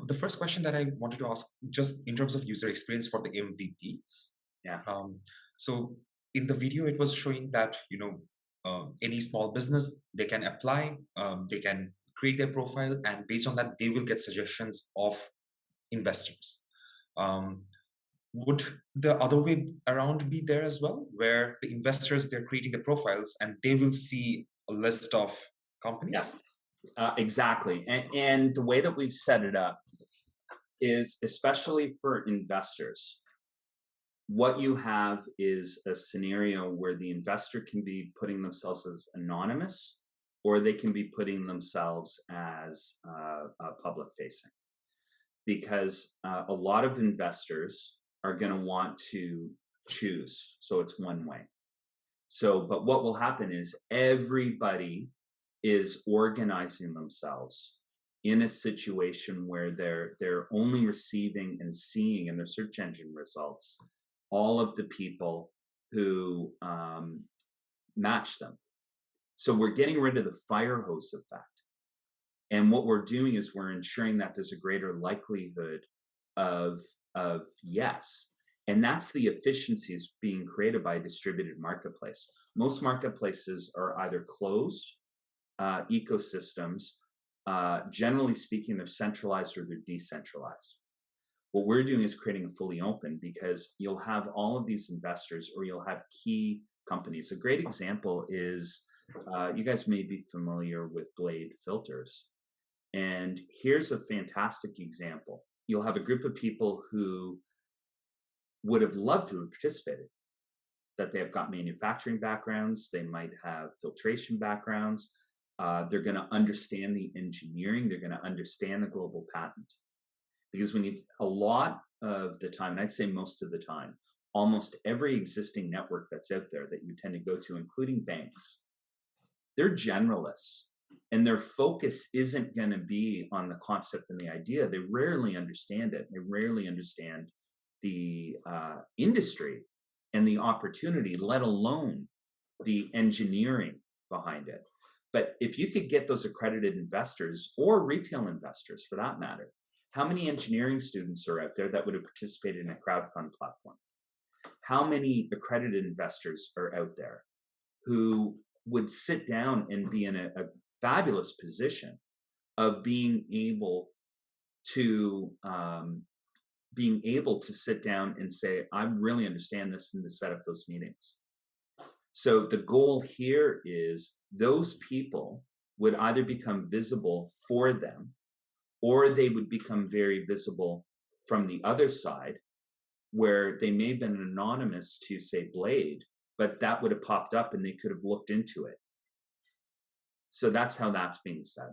the first question that I wanted to ask, just in terms of user experience for the MVP. Yeah. So in the video, it was showing that any small business, they can apply, they can create their profile, and based on that, they will get suggestions of investors. Um, would the other way around be there as well, where the investors, they're creating the profiles and they will see a list of companies? Yes. Exactly. And the way that we've set it up is, especially for investors, what you have is a scenario where the investor can be putting themselves as anonymous, or they can be putting themselves as public facing, because a lot of investors are going to want to choose. So it's one way. So, but what will happen is everybody is organizing themselves in a situation where they're only receiving and seeing in their search engine results all of the people who match them. So we're getting rid of the fire hose effect. And what we're doing is we're ensuring that there's a greater likelihood of yes. And that's the efficiencies being created by a distributed marketplace. Most marketplaces are either closed ecosystems. Generally speaking, they're centralized or they're decentralized. What we're doing is creating a fully open, because you'll have all of these investors, or you'll have key companies. A great example is, you guys may be familiar with Blade filters. And here's a fantastic example. You'll have a group of people who would have loved to have participated, that they have got manufacturing backgrounds, they might have filtration backgrounds, they're going to understand the engineering, they're going to understand the global patent. Because when you, a lot of the time, and I'd say most of the time, almost every existing network that's out there that you tend to go to, including banks, they're generalists. And their focus isn't going to be on the concept and the idea. They rarely understand it. They rarely understand the industry and the opportunity, let alone the engineering behind it. But if you could get those accredited investors, or retail investors for that matter, how many engineering students are out there that would have participated in a crowdfund platform? How many accredited investors are out there who would sit down and be in a fabulous position of being able to sit down and say, I really understand this, and to set up those meetings. So the goal here is those people would either become visible for them, or they would become very visible from the other side, where they may have been anonymous to, say, Blade, but that would have popped up and they could have looked into it. So that's how that's being said.